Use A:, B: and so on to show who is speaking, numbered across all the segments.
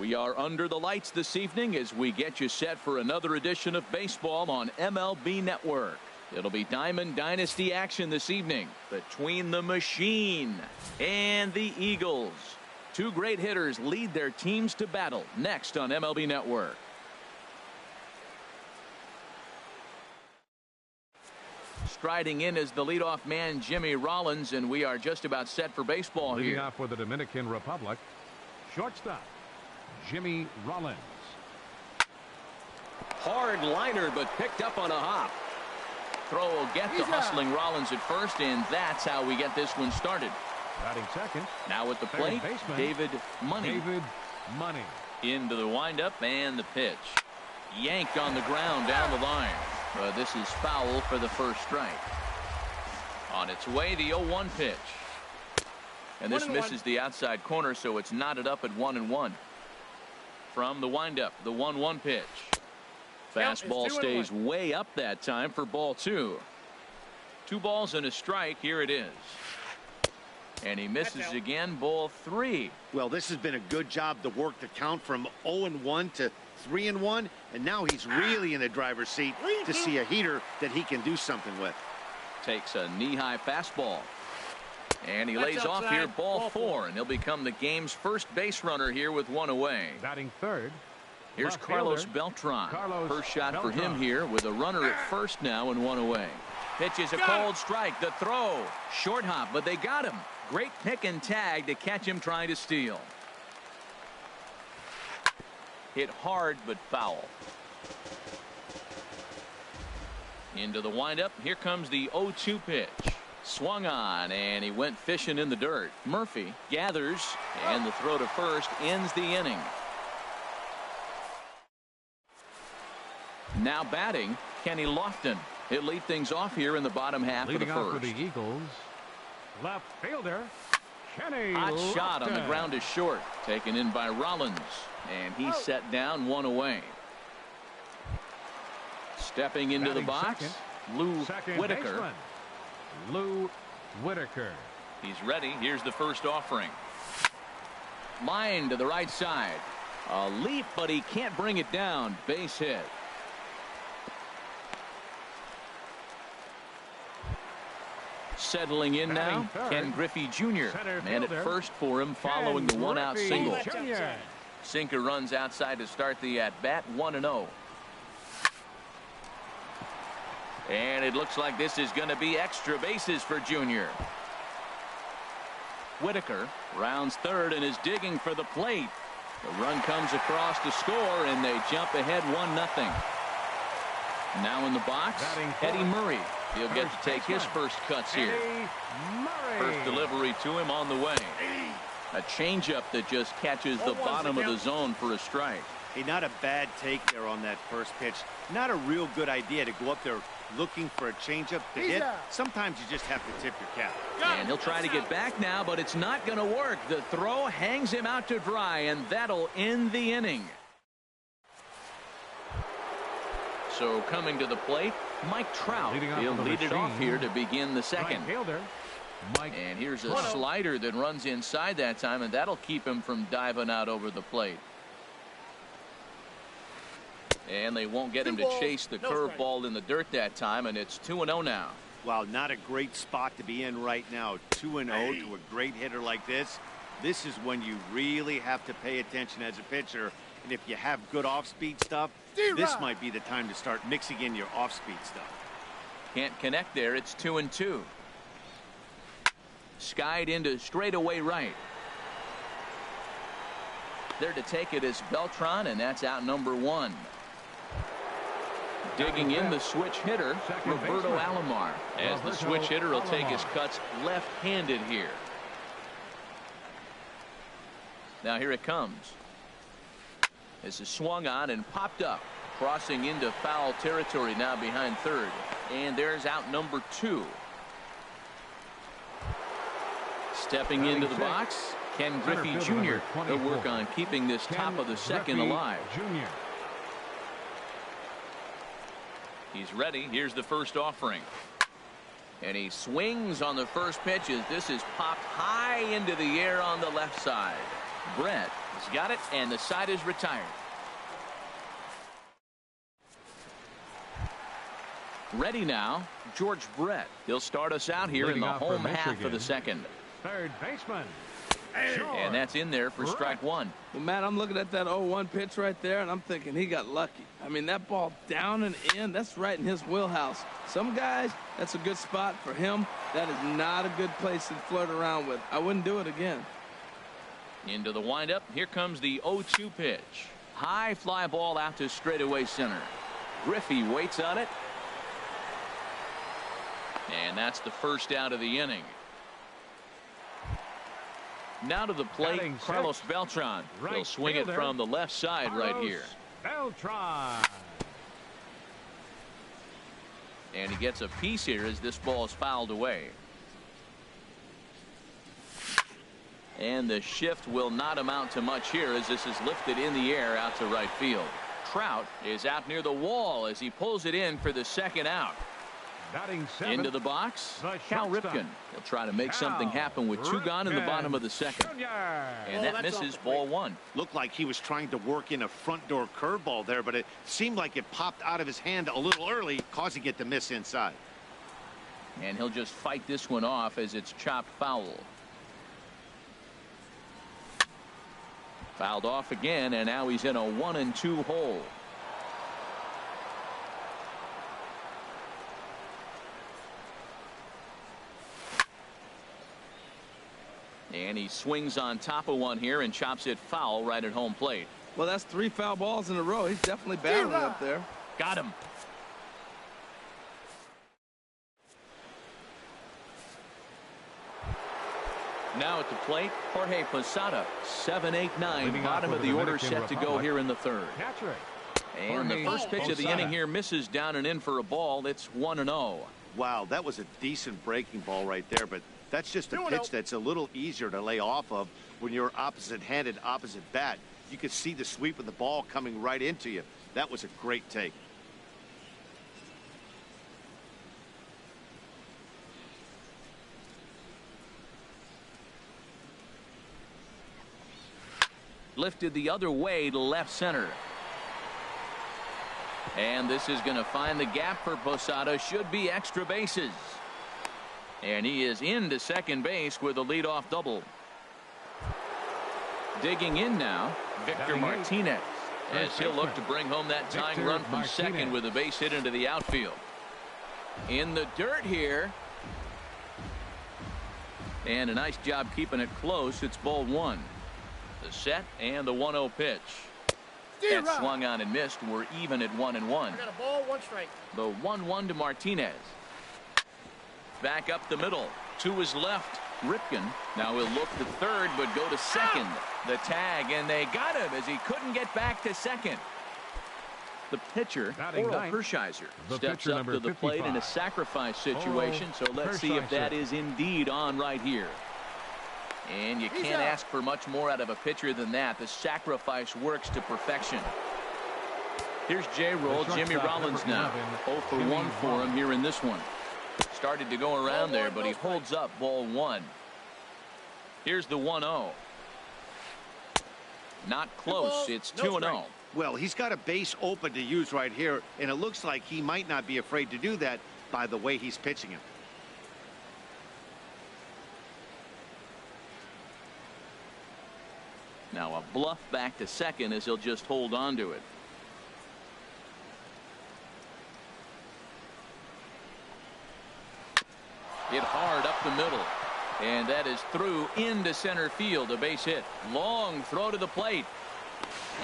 A: We are under the lights this evening as we get you set for another edition of baseball on MLB Network. It'll be Diamond Dynasty action this evening between the Machine and the Eagles. Two great hitters lead their teams to battle next on MLB Network. Striding in is the leadoff man, Jimmy Rollins, and we are just about set for baseball here.
B: Leading off for the Dominican Republic, shortstop, Jimmy Rollins.
A: Hard liner, but picked up on a hop. Throw will get the hustling Rollins at first, and that's how we get this one started.
B: Batting second.
A: Now at the plate, David Money. Into the windup and the pitch. Yanked on the ground down the line. But this is foul for the first strike. On its way, the 0-1 pitch. And this misses the outside corner, so it's knotted up at 1-1. From the windup, the 1-1 pitch. Fastball stays way up that time for ball 2. 2 balls and a strike. Here it is. And he misses again, ball 3.
C: Well, this has been a good job to work the count from 0-1 to 3-1, and now he's really in the driver's seat to see a heater that he can do something with.
A: Takes a knee-high fastball. And he lays off here, ball 4, and he'll become the game's first base runner here with 1 away.
B: Batting third.
A: Here's Carlos Beltran. First shot for him here with a runner at first now and 1 away. Pitch is a cold strike. The throw. Short hop, but they got him. Great pick and tag to catch him trying to steal. Hit hard but foul. Into the windup. Here comes the 0-2 pitch. Swung on and he went fishing in the dirt. Murphy gathers and the throw to first ends the inning. Now batting, Kenny Lofton. He'll lead things off here in the bottom half of the first.
B: Leading off for the Eagles, left fielder Kenny
A: Hot
B: Lofton.
A: Shot on the ground is short. Taken in by Rollins. And he's set down 1 away. Stepping into the box, Lou Whitaker.
B: Lou Whitaker.
A: He's ready. Here's the first offering. Line to the right side. A leap, but he can't bring it down. Base hit. Settling in now, Ken Griffey Jr. Man at first for him following the 1-out single. Sinker runs outside to start the at-bat, 1-0. And it looks like this is going to be extra bases for Jr. Whitaker rounds third and is digging for the plate. The run comes across to score, and they jump ahead 1-0. Now in the box, Eddie Murray. He'll get to take his first cuts here. First delivery to him on the way. A changeup that just catches the bottom of the zone for a strike.
C: Hey, not a bad take there on that first pitch. Not a real good idea to go up there looking for a changeup to hit. Sometimes you just have to tip your cap.
A: And he'll try to get back now, but it's not going to work. The throw hangs him out to dry, and that'll end the inning. So coming to the plate, Mike Trout. He'll lead it off here to begin the second. And here's a slider that runs inside that time, and that'll keep him from diving out over the plate. And they won't get him to chase the curveball in the dirt that time, and it's 2-0 now.
C: Wow, not a great spot to be in right now. 2-0 to a great hitter like this. This is when you really have to pay attention as a pitcher. And if you have good off-speed stuff, this might be the time to start mixing in your off-speed stuff.
A: Can't connect there. It's 2-2. Skied into straightaway right. There to take it is Beltran, and that's out number 1. Digging in the switch hitter, Roberto Alomar. As the switch hitter will take his cuts left-handed here. Now here it comes. This is swung on and popped up. Crossing into foul territory now behind third. And there's out number 2. Stepping into the box, Ken Griffey Jr. He'll work on keeping this top of the second alive. He's ready. Here's the first offering. And he swings on the first pitch as this is popped high into the air on the left side. Brett has got it, and the side is retired. Ready now, George Brett. He'll start us out here in the home half of the second.
B: Third baseman.
A: And that's in there for strike one.
D: Well, Matt, I'm looking at that 0-1 pitch right there, and I'm thinking he got lucky. I mean, that ball down and in, that's right in his wheelhouse. Some guys, that's a good spot. For him, that is not a good place to flirt around with. I wouldn't do it again.
A: Into the windup. Here comes the 0-2 pitch. High fly ball out to straightaway center. Griffey waits on it. And that's the first out of the inning. Now to the plate, Carlos Beltran. He'll swing it from the left side right here.
B: Beltran.
A: And he gets a piece here as this ball is fouled away. And the shift will not amount to much here as this is lifted in the air out to right field. Trout is out near the wall as he pulls it in for the second out. Into the box, Cal Ripken. He'll try to make something happen with two gone in the bottom of the second. And that misses ball one.
C: Looked like he was trying to work in a front door curveball there, but it seemed like it popped out of his hand a little early, causing it to miss inside.
A: And he'll just fight this one off as it's chopped foul. Fouled off again, and now he's in a 1-2 hole. And he swings on top of one here and chops it foul right at home plate.
D: Well, that's 3 foul balls in a row. He's definitely battling up there.
A: Got him. Now at the plate, Jorge Posada. 7, 8, 9. Bottom of the order set to go here in the third. And the first pitch of the inning here misses down and in for a ball. It's 1-0.
C: Wow, that was a decent breaking ball right there, but that's just a pitch that's a little easier to lay off of when you're opposite-handed, opposite bat. You could see the sweep of the ball coming right into you. That was a great take.
A: Lifted the other way to left center. And this is going to find the gap for Posada. Should be extra bases. And he is into second base with a leadoff double. Digging in now, Victor Martinez, as he'll look to bring home that tying run from second with a base hit into the outfield. In the dirt here. And a nice job keeping it close. It's ball one. The set and the 1-0 pitch. That swung on and missed. We're even at 1-1.
E: I got a ball, 1 strike.
A: The 1-1 to Martinez. Back up the middle. To his left. Ripken. Now he'll look to third, but go to second. The tag, and they got him as he couldn't get back to second. The pitcher, Oral Hershiser, steps up to the plate in a sacrifice situation. So let's see if that is indeed on right here. And you can't ask for much more out of a pitcher than that. The sacrifice works to perfection. Here's J-Roll. Jimmy Rollins now. 0 for 1 for him here in this one. Started to go around there, but he holds up ball one. Here's the 1-0. Not close. It's 2-0.
C: Well, he's got a base open to use right here, and it looks like he might not be afraid to do that by the way he's pitching him.
A: Now a bluff back to second as he'll just hold on to it. Hit hard up the middle. And that is through into center field. A base hit. Long throw to the plate.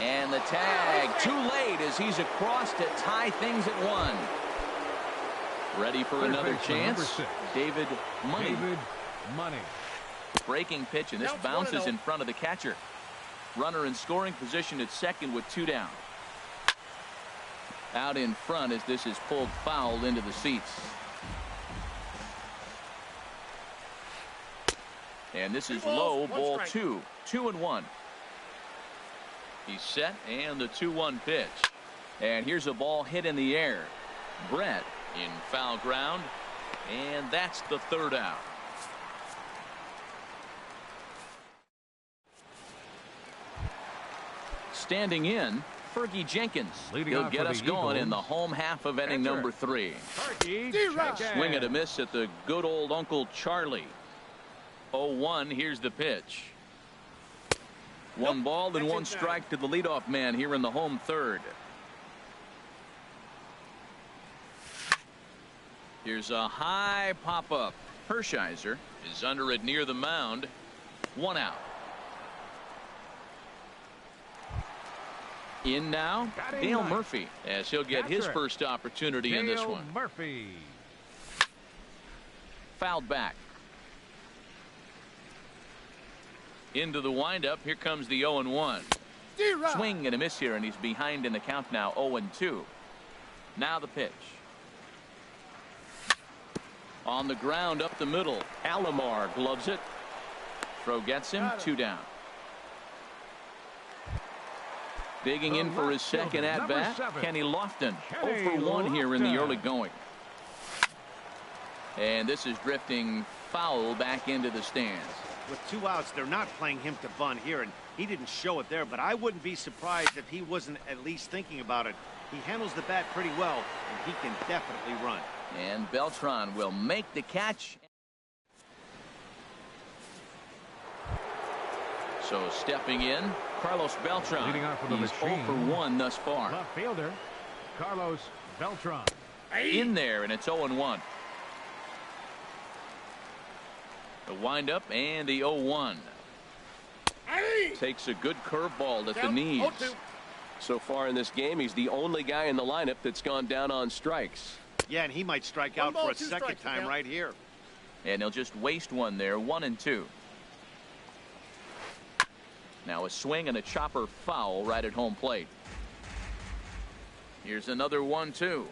A: And the tag too late as he's across to tie things at 1. Ready for another chance. David Money. Breaking pitch, and this bounces in front of the catcher. Runner in scoring position at second with 2 down. Out in front as this is pulled foul into the seats. And this is low, ball 2. 2-1. He's set, and the 2-1 pitch. And here's a ball hit in the air. Brett in foul ground, and that's the third out. Standing in, Fergie Jenkins. He'll get us going in the home half of inning number 3. Swing and a miss at the good old Uncle Charlie. 0-1. Here's the pitch. 1 ball and 1 strike to the leadoff man here in the home third. Here's a high pop up. Hershiser is under it near the mound. 1 out. In now, Dale Murphy, as he'll get his first opportunity in this one.
B: Murphy.
A: Fouled back. Into the windup. Here comes the 0-1. Swing and a miss here, and he's behind in the count now. 0-2. Now the pitch. On the ground up the middle. Alomar gloves it. Throw gets him. 2 down. Digging in for his second at bat, Kenny Lofton. 0 for 1 here in the early going. And this is drifting foul back into the stands.
C: With 2 outs, they're not playing him to bunt here, and he didn't show it there, but I wouldn't be surprised if he wasn't at least thinking about it. He handles the bat pretty well, and he can definitely run.
A: And Beltran will make the catch. So stepping in, Carlos Beltran.
B: Leading off for the
A: He's 0 for 1 thus far.
B: Left fielder, Carlos Beltran.
A: In there, and it's 0-1. The windup and the 0-1. Takes a good curveball at the knees.
E: So far in this game, he's the only guy in the lineup that's gone down on strikes.
C: Yeah, and he might strike out for a second time right here.
A: And he'll just waste one there. 1-2. Now a swing and a chopper foul right at home plate. Here's another 1-2.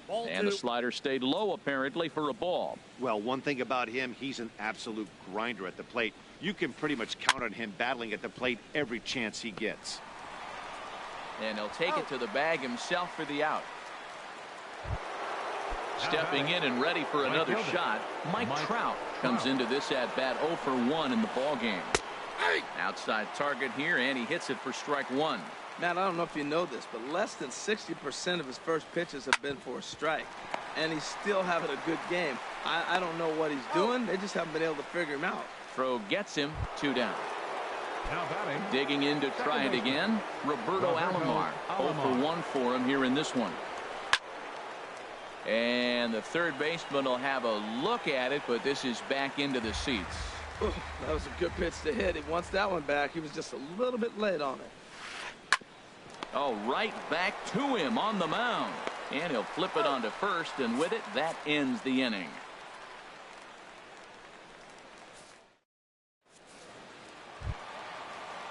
A: And the slider stayed low apparently for a ball.
C: Well, one thing about him, he's an absolute grinder at the plate. You can pretty much count on him battling at the plate every chance he gets.
A: And he'll take it to the bag himself for the out. Stepping in and ready for another shot, Mike Trout comes into this at bat 0 for 1 in the ball game. Outside target here, and he hits it for strike 1.
D: Matt, I don't know if you know this, but less than 60% of his first pitches have been for a strike, and he's still having a good game. I don't know what he's doing. They just haven't been able to figure him out.
A: Throw gets him. 2 down.
B: Now batting.
A: Digging in to try it again, Roberto Alomar. 0 for 1 for him here in this one. And the third baseman will have a look at it, but this is back into the seats.
D: That was a good pitch to hit. He wants that one back. He was just a little bit late on it.
A: Oh, right back to him on the mound. And he'll flip it onto first, and with it, that ends the inning.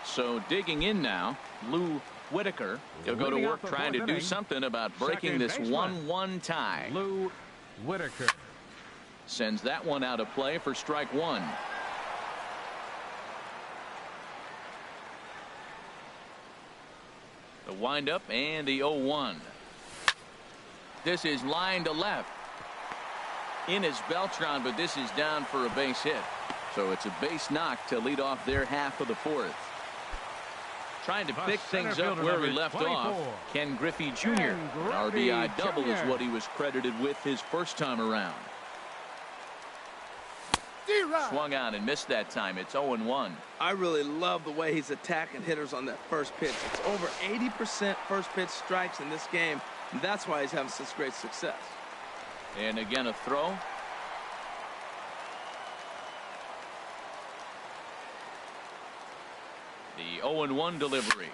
A: So digging in now, Lou Whitaker. He'll go to work trying to do something about breaking this 1-1 tie.
B: Lou Whitaker
A: sends that one out of play for strike 1. The windup and the 0-1. This is line to left. In is Beltran, but this is down for a base hit. So it's a base knock to lead off their half of the 4th. Trying to pick things up where we left off. Ken Griffey Jr. An RBI double is what he was credited with his first time around. Swung on and missed that time. It's 0-1.
D: I really love the way he's attacking hitters on that first pitch. It's over 80% first pitch strikes in this game. And that's why he's having such great success.
A: And again a throw. The 0-1 delivery.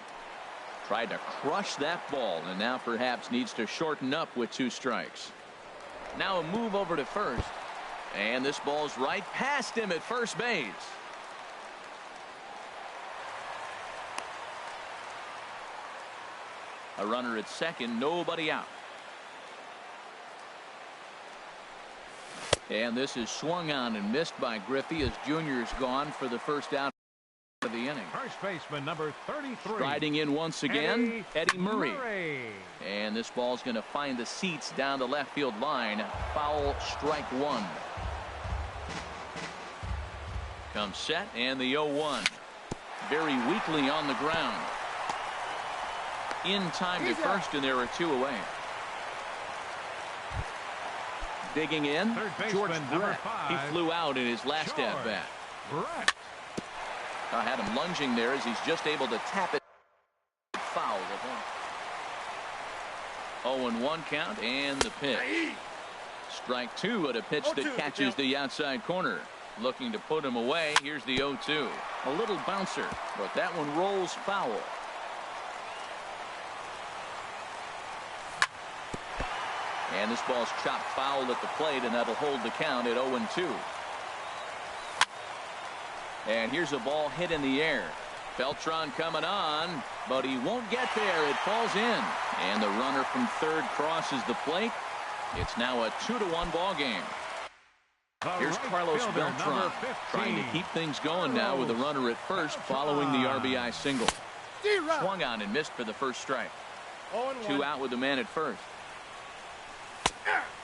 A: Tried to crush that ball, and now perhaps needs to shorten up with 2 strikes. Now a move over to first. And this ball's right past him at first base. A runner at second, nobody out. And this is swung on and missed by Griffey as Jr. is gone for the first out of the inning.
B: First baseman number 33.
A: Striding in once again, Eddie Murray. And this ball's going to find the seats down the left field line. Foul, strike 1. Comes set, and the 0-1. very weakly on the ground. In time to first, and there are 2 away. Digging in, George Brett. He flew out in his last at-bat. I had him lunging there as he's just able to tap it. Foul at home. 0-1 count, and the pitch. Strike 2 at a pitch that catches the outside corner. Looking to put him away. Here's the 0-2. A little bouncer, but that one rolls foul. And this ball's chopped foul at the plate, and that'll hold the count at 0-2. And here's a ball hit in the air. Beltran coming on, but he won't get there. It falls in. And the runner from third crosses the plate. It's now a 2-1 ball game. Here's Carlos Beltran trying to keep things going now with a runner at first following the RBI single. Swung on and missed for the first strike. 2 out with the man at first.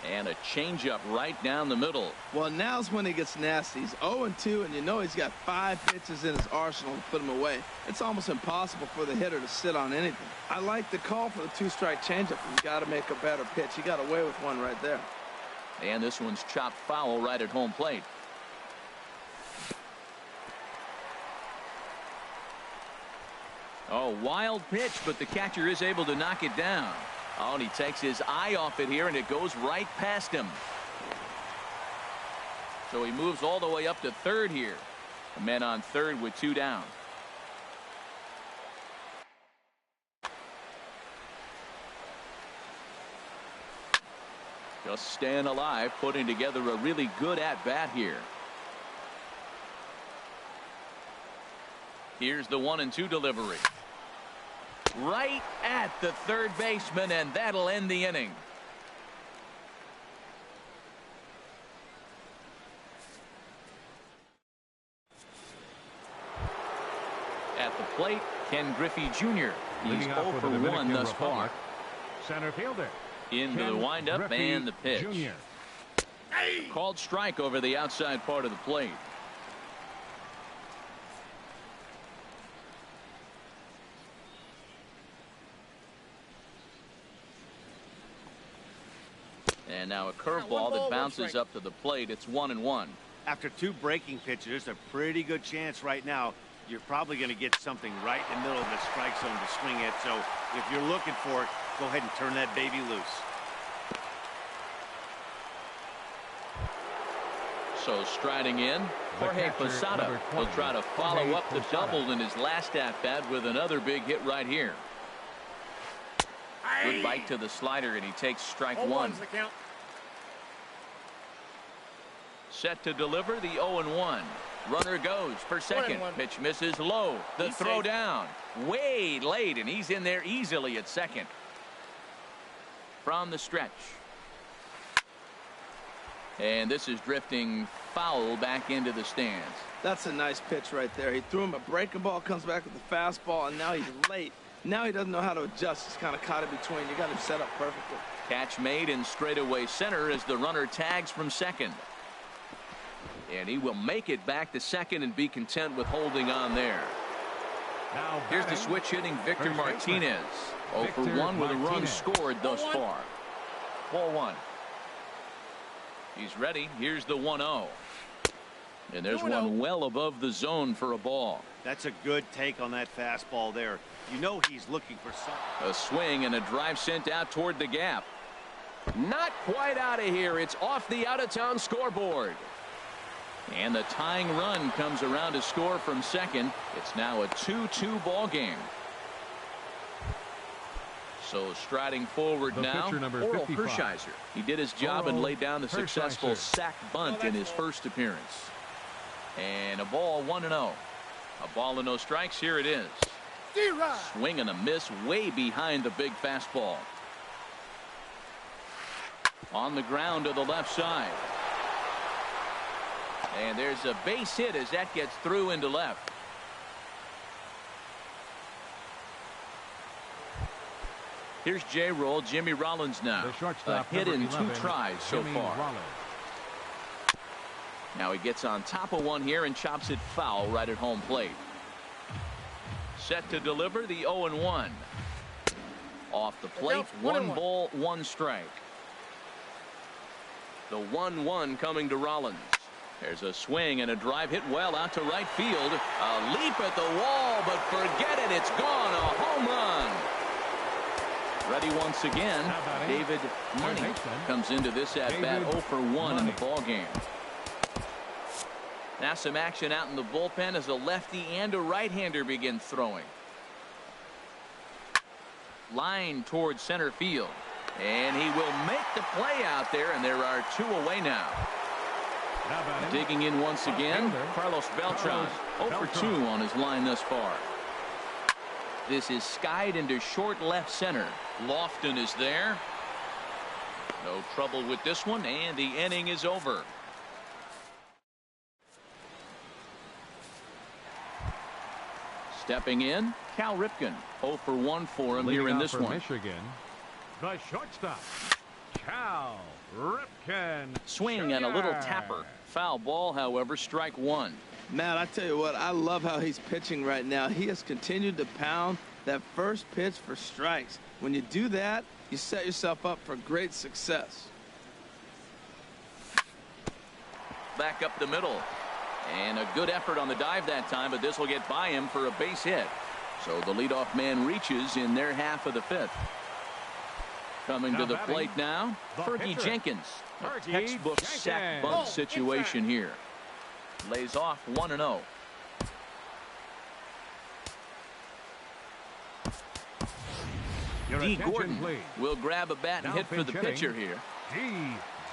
A: And a changeup right down the middle.
D: Well, now's when he gets nasty. He's 0-2, and you know he's got 5 pitches in his arsenal to put him away. It's almost impossible for the hitter to sit on anything. I like the call for the 2-strike changeup. He's got to make a better pitch. He got away with one right there.
A: And this one's chopped foul right at home plate. Oh, wild pitch, but the catcher is able to knock it down. Oh, and he takes his eye off it here, and it goes right past him. So he moves all the way up to third here. The men on third with 2 down. Just staying alive, putting together a really good at-bat here. Here's the 1-2 delivery. Right at the third baseman, and that'll end the inning. At the plate, Ken Griffey Jr. He's 0 for 1 thus far.
B: Center fielder.
A: Into the windup and the pitch. Called strike over the outside part of the plate. And now a curveball that bounces up to the plate. It's 1-1.
C: After 2 breaking pitches, there's a pretty good chance right now you're probably going to get something right in the middle of the strike zone to swing at. So if you're looking for it, go ahead and turn that baby loose.
A: So striding in, Jorge Posada will try to follow up the double in his last at-bat with another big hit right here. Good bite to the slider, and he takes strike 1. Set to deliver the 0-1. Runner goes for second. Pitch misses low. The throw down way late, and he's in there easily at second. From the stretch. And this is drifting foul back into the stands.
D: That's a nice pitch right there. He threw him a breaking ball, comes back with the fastball, and now he's late. Now he doesn't know how to adjust. He's kind of caught in between. You got him set up perfectly.
A: Catch made in straightaway center as the runner tags from second. And he will make it back to second and be content with holding on there.
B: Now
A: here's the switch hitting Victor Martinez. 0 for 1 with a run scored thus far. Ball 1. He's ready. Here's the 1-0. And there's one well above the zone for a ball.
C: That's a good take on that fastball there. You know he's looking for something.
A: A swing and a drive sent out toward the gap. Not quite out of here. It's off the out-of-town scoreboard. And the tying run comes around to score from second. It's now a 2-2 ball game. So striding forward now, Oral Hershiser. He did his job and laid down the successful sac bunt in his first appearance. And a ball 1-0. A ball and no strikes. Here it is. Swing and a miss way behind the big fastball. On the ground to the left side. And there's a base hit as that gets through into left. Here's J-Roll, Jimmy Rollins now. A hit in 2 tries so far. Now he gets on top of one here and chops it foul right at home plate. Set to deliver the 0-1. Off the plate, 1 ball, 1 strike. The 1-1 coming to Rollins. There's a swing and a drive hit well out to right field. A leap at the wall, but forget it. It's gone. A home run. Ready once again. David Money comes into this at bat 0 for 1 in the ball game. Now some action out in the bullpen as a lefty and a right-hander begin throwing. Line towards center field. And he will make the play out there, and there are 2 away now. Digging in once again, Carlos Beltran, 0 for 2 on his line thus far. This is skied into short left center. Lofton is there. No trouble with this one, and the inning is over. Stepping in, Cal Ripken, 0 for 1 for him here in this one.
B: Michigan, the shortstop, Cal Ripken.
A: Swing and a little tapper. Foul ball, however, strike 1.
D: Matt, I tell you what, I love how he's pitching right now. He has continued to pound that first pitch for strikes. When you do that, you set yourself up for great success.
A: Back up the middle. And a good effort on the dive that time, but this will get by him for a base hit. So the leadoff man reaches in their half of the 5th. Coming to the plate now, Fergie Jenkins. A textbook sack bunt situation here. Lays off 1-0. D. Gordon will grab a bat and hit for the pitcher here.
B: D.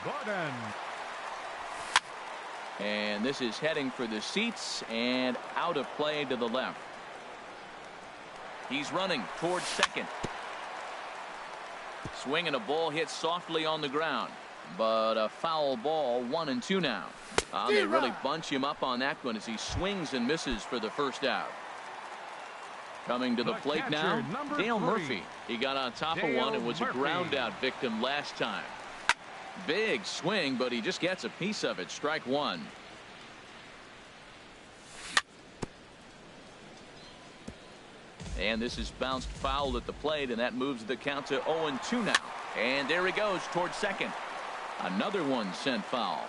B: Gordon.
A: And this is heading for the seats and out of play to the left. He's running towards second. Swing and a ball hit softly on the ground, but a foul ball. 1-2 now. They really bunch him up on that one as he swings and misses for the first out. Coming to the plate now, Dale Murphy. He got on top of one and was a ground out victim last time. Big swing, but he just gets a piece of it. Strike 1. And this is bounced foul at the plate, and that moves the count to 0-2 now. And there he goes towards second. Another one sent foul.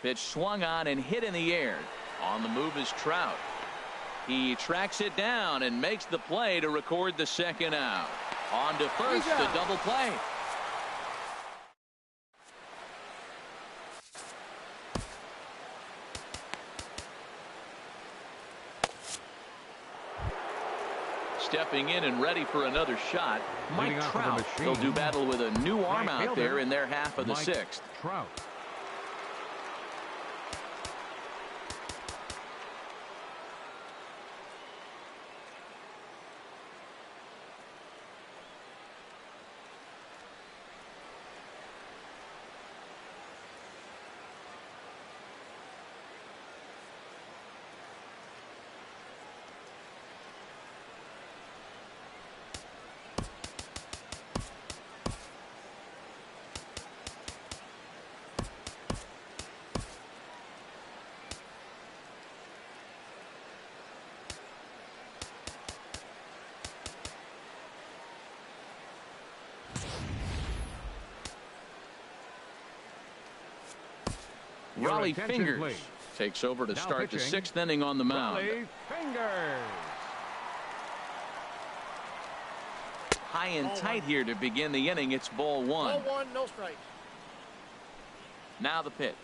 A: Pitch swung on and hit in the air. On the move is Trout. He tracks it down and makes the play to record the second out. On to first, the double play. Stepping in and ready for another shot, Mike Trout. They'll do battle with a new arm out there in their half of the 6th.
B: Trout.
A: Raleigh Fingers takes over to start the 6th inning on the mound.
B: Raleigh Fingers.
A: High and tight here to begin the inning. It's ball 1.
F: Ball 1, no strikes.
A: Now the pitch.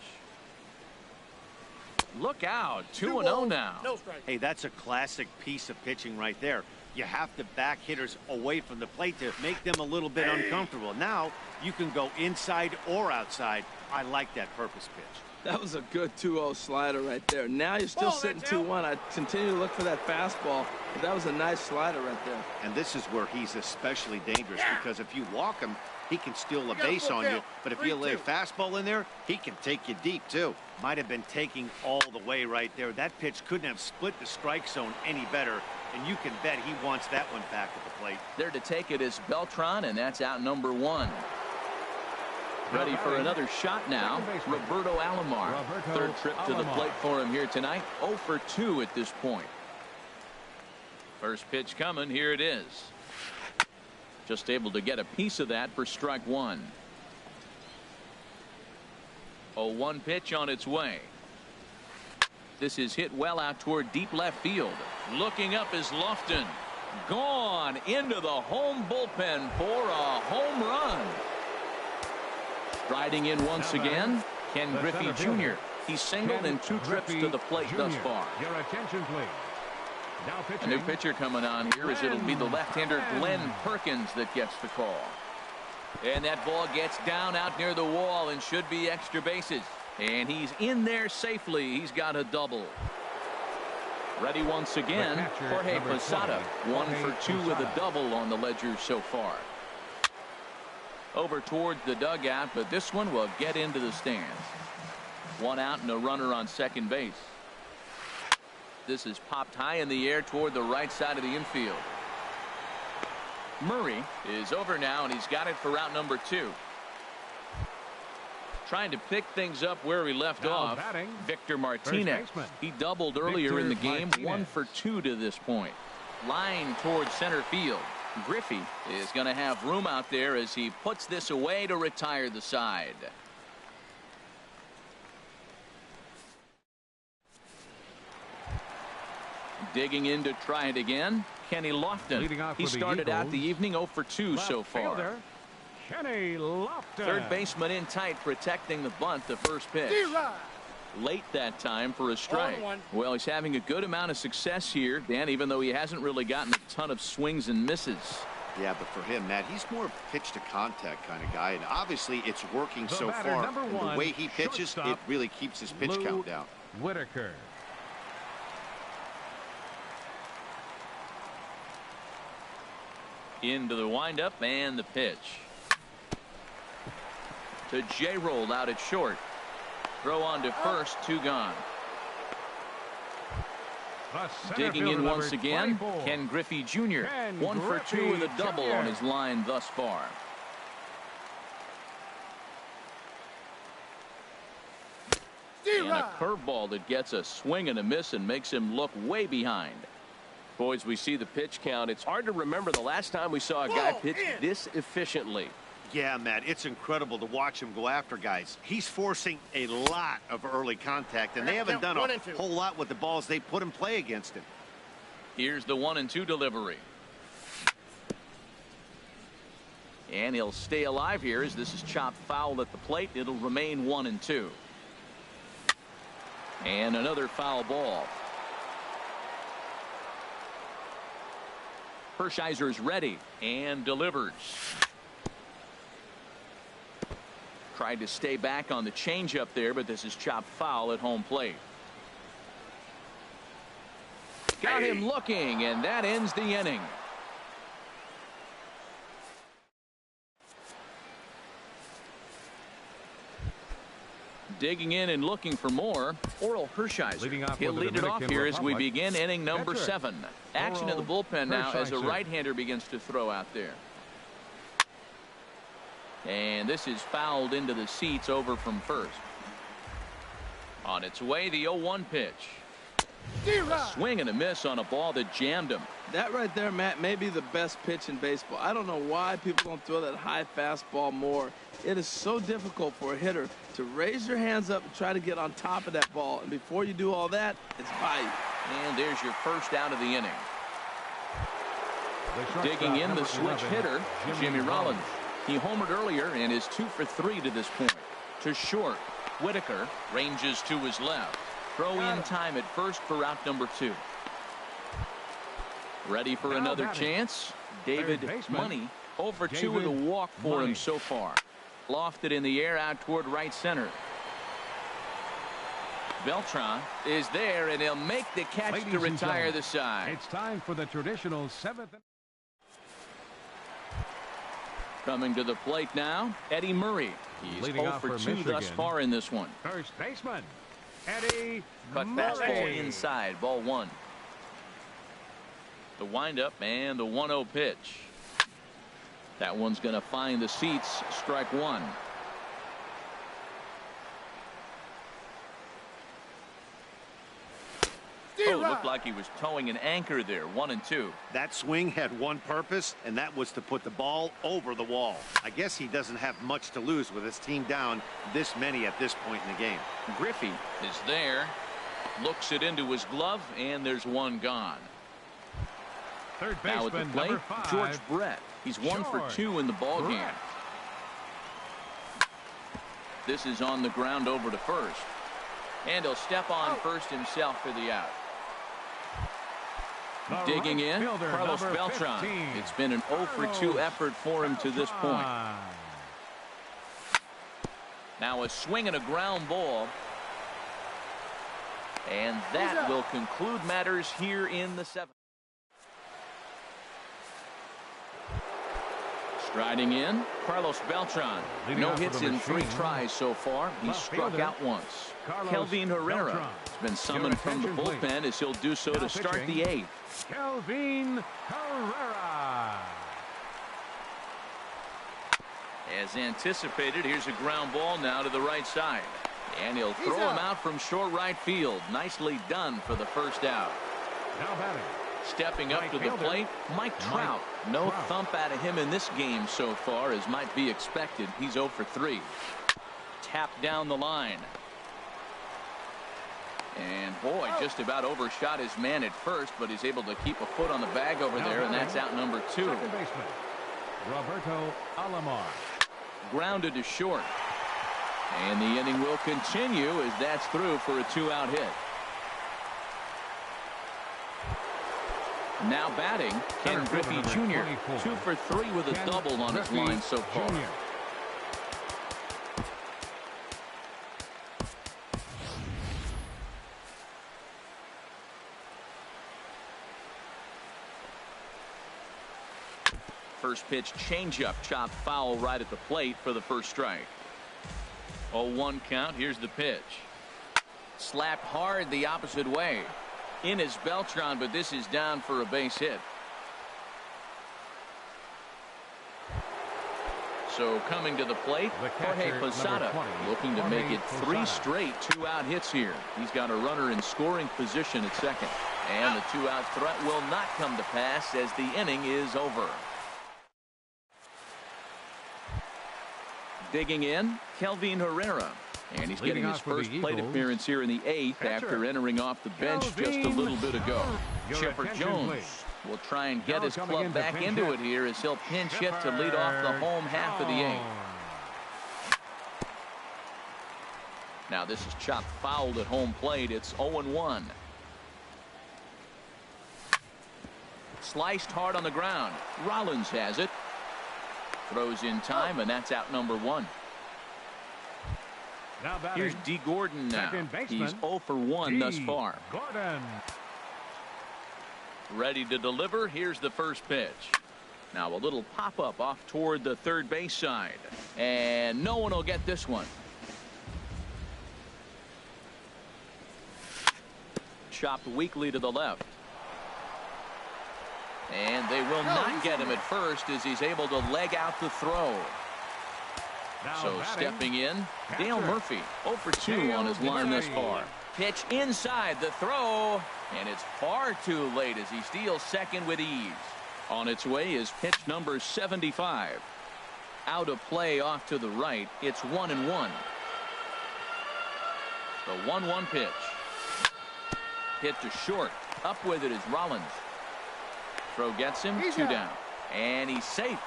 A: Look out. 2-0 now.
F: No strikes.
C: Hey, that's a classic piece of pitching right there. You have to back hitters away from the plate to make them a little bit uncomfortable. Now you can go inside or outside. I like that purpose pitch.
D: That was a good 2-0 slider right there. Now you're still sitting 2-1. I continue to look for that fastball, but that was a nice slider right there.
C: And this is where he's especially dangerous because if you walk him, he can steal a base on you. But if you lay a fastball in there, he can take you deep, too. Might have been taking all the way right there. That pitch couldn't have split the strike zone any better, and you can bet he wants that one back at the plate.
A: There to take it is Beltran, and that's out number 1. Ready for another shot now. Roberto Alomar. Third trip to the plate for him here tonight. 0 for 2 at this point. First pitch coming. Here it is. Just able to get a piece of that for strike one. 0-1 pitch on its way. This is hit well out toward deep left field. Looking up is Lofton. Gone into the home bullpen for a home run. Striding in once again, Ken Griffey Jr. He's singled in 2 trips to the plate thus far.
B: Your attention, please. Now
A: a new pitcher coming on here as it'll be the left-hander Glenn Perkins that gets the call. And that ball gets down out near the wall and should be extra bases. And he's in there safely. He's got a double. Ready once again, Jorge Posada. 1 for 2 with a double on the ledger so far. Over towards the dugout, but this one will get into the stands. 1 out and a runner on second base. This is popped high in the air toward the right side of the infield. Murray is over now, and he's got it for out number 2. Trying to pick things up where he left off. Victor Martinez. He doubled earlier in the game. 1 for 2 to this point. Line towards center field. Griffey is going to have room out there as he puts this away to retire the side. Digging in to try it again, Kenny Lofton. He started out the evening 0 for 2 so far.
B: Kenny Lofton.
A: Third baseman in tight, protecting the bunt, the first pitch. Late that time for a strike. Well, he's having a good amount of success here, Dan, even though he hasn't really gotten a ton of swings and misses.
C: Yeah, but for him, Matt, he's more pitch to contact kind of guy, and obviously it's working so far. And the way he pitches, it really keeps his pitch count down.
B: Whitaker.
A: Into the windup and the pitch. To J-Roll out at short. Throw on to first, 2 gone. Digging in once again, Ken Griffey Jr. 1 for 2 with a double on his line thus far. And a curveball that gets a swing and a miss and makes him look way behind.
E: Boys, we see the pitch count. It's hard to remember the last time we saw a guy pitch this efficiently.
C: Yeah, Matt, it's incredible to watch him go after guys. He's forcing a lot of early contact, and they haven't done a whole lot with the balls they put in play against him.
A: Here's the 1-2 delivery. And he'll stay alive here as this is chopped foul at the plate. It'll remain 1-2. And another foul ball. Hershiser is ready and delivers. Tried to stay back on the changeup there, but this is chopped foul at home plate. Got him looking, and that ends the inning. Digging in and looking for more, Oral Hershiser. He'll lead it off here as we begin inning number 7. Action in the bullpen now as a right-hander begins to throw out there. And this is fouled into the seats over from first. On its way, the 0-1 pitch. A swing and a miss on a ball that jammed him.
D: That right there, Matt, may be the best pitch in baseball. I don't know why people don't throw that high fastball more. It is so difficult for a hitter to raise their hands up and try to get on top of that ball. And before you do all that, it's by you.
A: And there's your first out of the inning. Digging in, the switch hitter, Jimmy Rollins. He homered earlier and is 2 for 3 to this point. To short, Whitaker ranges to his left. Throw in time at first for out number 2. Ready for another chance. David Money 0 for 2 with a walk for him so far. Lofted in the air out toward right center. Beltran is there, and he'll make the catch to retire the side.
B: It's time for the traditional 7th.
A: Coming to the plate now, Eddie Murray. He's 0 for 2 thus far in this one.
B: First baseman, Eddie
A: Cut fastball inside, ball 1. The windup and the 1-0 pitch. That one's going to find the seats, strike 1. Oh, looked like he was towing an anchor there. 1-2.
C: That swing had one purpose, and that was to put the ball over the wall. I guess he doesn't have much to lose with his team down this many at this point in the game.
A: Griffey is there. Looks it into his glove, and there's one gone.
B: Third
A: Now at the
B: baseman,
A: plate,
B: number 5,
A: George Brett. He's 1 for 2 in the ball game. This is on the ground over to first. And he'll step on first himself for the out. Digging in, Carlos Beltran.
B: 15.
A: It's been an 0 for 2 effort for him to this point. Now a swing and a ground ball. And that will conclude matters here in the 7th. Striding in, Carlos Beltran. No hits in 3 tries so far. He's struck out once. Kelvin Herrera has been summoned from the bullpen as he'll do so to start the 8th.
B: Kelvin Herrera.
A: As anticipated, here's a ground ball now to the right side. And he'll throw him out from short right field. Nicely done for the first out.
B: Now batting.
A: Stepping up to the plate, Mike Trout. No thump out of him in this game so far, as might be expected. He's 0 for 3. Tapped down the line. And boy, just about overshot his man at first, but he's able to keep a foot on the bag over there, and that's out number 2.
B: Second baseman, Roberto Alomar.
A: Grounded to short. And the inning will continue as that's through for a 2-out hit. Now batting, Ken Griffey Jr. 2 for 3 with a double on his line so far. First pitch changeup, chopped foul right at the plate for the first strike. 0-1 count. Here's the pitch. Slapped hard the opposite way. In is Beltran, but this is down for a base hit. So coming to the plate, Jorge Posada looking to make it 3 straight 2-out hits here. He's got a runner in scoring position at second. And the 2-out threat will not come to pass as the inning is over. Digging in, Kelvin Herrera. And he's getting his first plate appearance here in the 8th after entering off the bench just a little bit ago. Chipper Jones will try and get his club back into it here as he'll pinch hit to lead off the home half of the 8th. Now this is chopped fouled at home plate. It's 0-1. Sliced hard on the ground. Rollins has it. Throws in time, and that's out number 1. Here's D. Gordon now. He's 0 for 1 thus far. Ready to deliver. Here's the first pitch. Now a little pop-up off toward the third base side. And no one will get this one. Chopped weakly to the left. And they will not get him at first as he's able to leg out the throw. So stepping in, Dale Murphy 0 for 2 on his line thus far. Pitch inside the throw, and it's far too late as he steals second with ease. On its way is pitch number 75. Out of play off to the right. It's 1-1. The 1-1 pitch. Hit to short. Up with it is Rollins. Throw gets him, 2 down. And he's safe.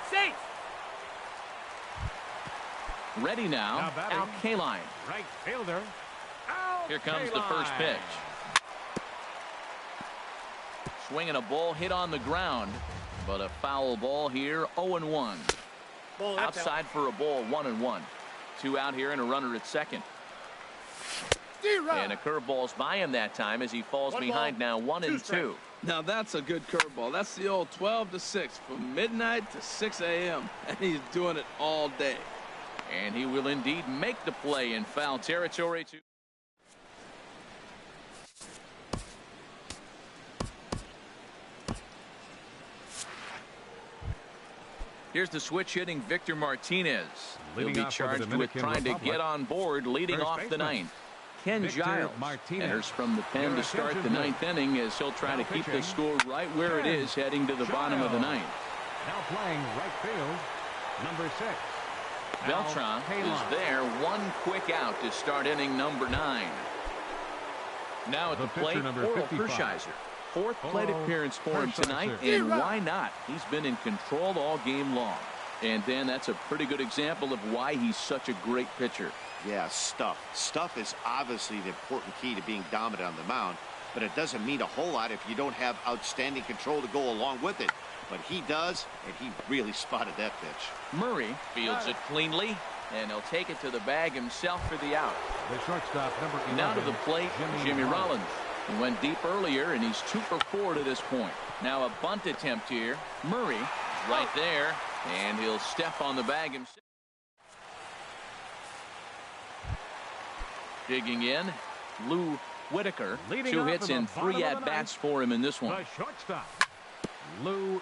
A: Ready now, Al Kaline.
B: Right fielder.
A: Here comes the first pitch. Swinging a ball hit on the ground, but a foul ball here, 0-1. Outside for a ball, 1-1. 2 out here and a runner at second. And a curveball's by him that time as he falls behind now 1-2.
D: Now that's a good curveball. That's the old 12 to 6 from midnight to 6 a.m. and he's doing it all day.
A: And he will indeed make the play in foul territory. Here's the switch hitting Victor Martinez. He'll be charged with trying to get on board leading off the 9th. Ken
B: Victor
A: Giles
B: Martinez.
A: enters from the pen
B: Your
A: to start the
B: attention,
A: ninth inning as he'll try
B: Now
A: to keep the
B: pitching,
A: score right where it
B: Ken
A: is heading to the bottom of the
B: Giles.
A: ninth.
B: Now playing right field, number 6.
A: Beltran is there, one quick out to start inning number 9. Now at the plate, Oral Hershiser. Fourth plate appearance for him tonight, and why not? He's been in control all game long. And then that's a pretty good example of why he's such a great pitcher.
C: Yeah, stuff. Stuff is obviously the important key to being dominant on the mound, but it doesn't mean a whole lot if you don't have outstanding control to go along with it. But he does, and he really spotted that pitch.
A: Murray fields it cleanly, and he'll take it to the bag himself for the out.
B: The shortstop, number 11.
A: Now to the plate, Jimmy Rollins. He went deep earlier, and he's 2 for 4 to this point. Now a bunt attempt here. Murray is right there, and he'll step on the bag himself. Digging in, Lou Whitaker.
B: Leading
A: 2
B: off
A: hits
B: in
A: and
B: the bottom
A: 3
B: of the
A: at-bats
B: ninth,
A: for him in this one.
B: The shortstop, Lou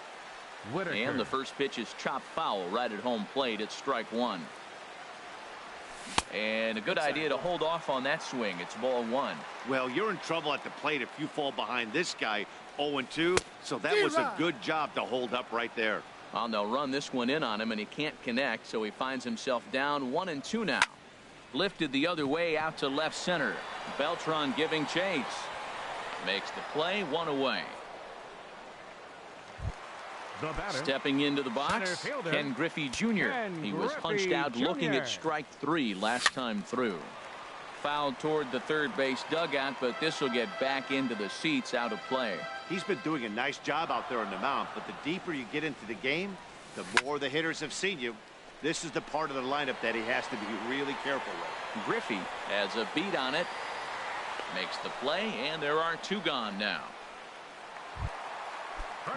B: Whitaker.
A: And the first pitch is chopped foul right at home plate. It's strike 1. And a good idea to hold off on that swing. It's ball 1.
C: Well, you're in trouble at the plate if you fall behind this guy 0-2, so that was a good job to hold up right there.
A: Well, they'll run this one in on him, and he can't connect, so he finds himself down 1-2 now. Lifted the other way out to left center. Beltran giving chase. Makes the play, 1 away.
B: The batter,
A: stepping into the box,
B: fielder,
A: Ken Griffey Jr. He was punched out looking at strike 3 last time through. Fouled toward the third base dugout, but this will get back into the seats, out of play.
C: He's been doing a nice job out there on the mound, but the deeper you get into the game, the more the hitters have seen you. This is the part of the lineup that he has to be really careful with.
A: Griffey has a beat on it, makes the play, and there are 2 gone now.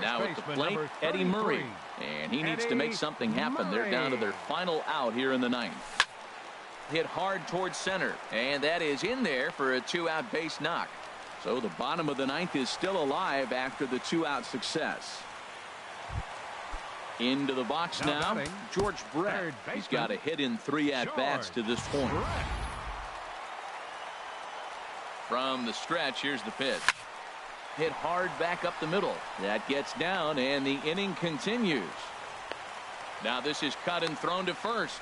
A: Now at the plate, Eddie Murray, and he needs to make something happen. They're down to their final out here in the ninth. Hit hard towards center, and that is in there for a 2-out base knock. So the bottom of the ninth is still alive after the 2-out success. Into the box now, George Brett. He's got a hit in 3 at-bats to this point. From the stretch, here's the pitch. Hit hard back up the middle. That gets down, and the inning continues. Now this is cut and thrown to first.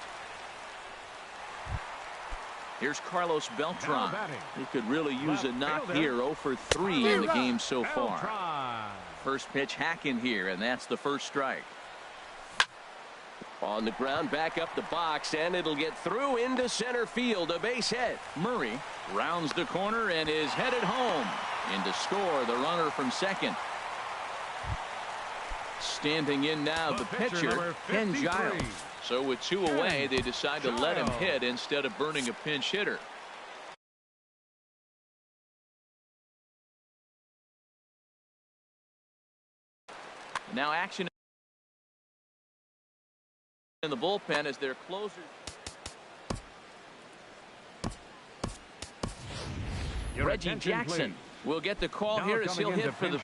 A: Here's Carlos Beltran. He could really use a knock here. 0 for 3 in the game so far. First pitch hacking here, and that's the first strike. On the ground, back up the box, and it'll get through into center field. A base hit. Murray rounds the corner and is headed home. In to score, the runner from second. Standing in now, the pitcher, Ken Giles. So with 2 away, they decide to let him hit instead of burning a pinch hitter. Now action in the bullpen as their closer. Reggie Jackson will get the call here as he'll hit for the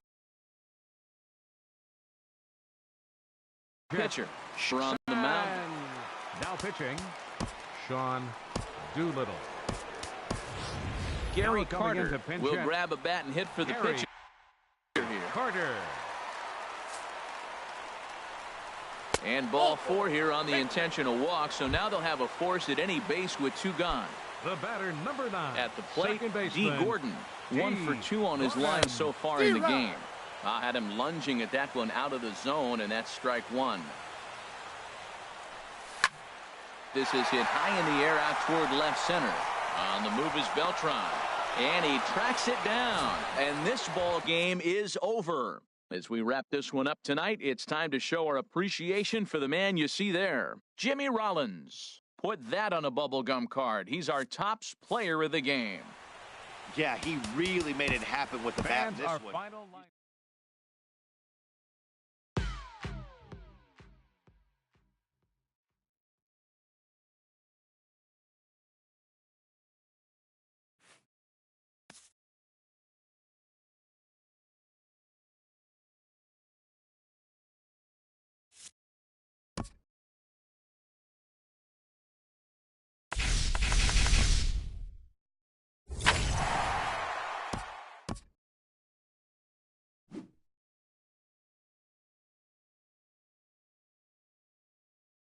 A: pitcher from the mound.
B: Now pitching, Sean Doolittle.
A: Gary Carter will grab a bat and hit for the pitcher here.
B: Carter.
A: And ball 4 here on the intentional walk. So now they'll have a force at any base with 2 gone.
B: The batter, number 9.
A: At the plate, D. Gordon. 1 for 2 on his line so far in the game. I had him lunging at that one out of the zone, and that's strike 1. This is hit high in the air out toward left center. On the move is Beltran. And he tracks it down. And this ball game is over. As we wrap this one up tonight, it's time to show our appreciation for the man you see there, Jimmy Rollins. Put that on a bubblegum card. He's our tops player of the game.
C: Yeah, he really made it happen with the bat in this one.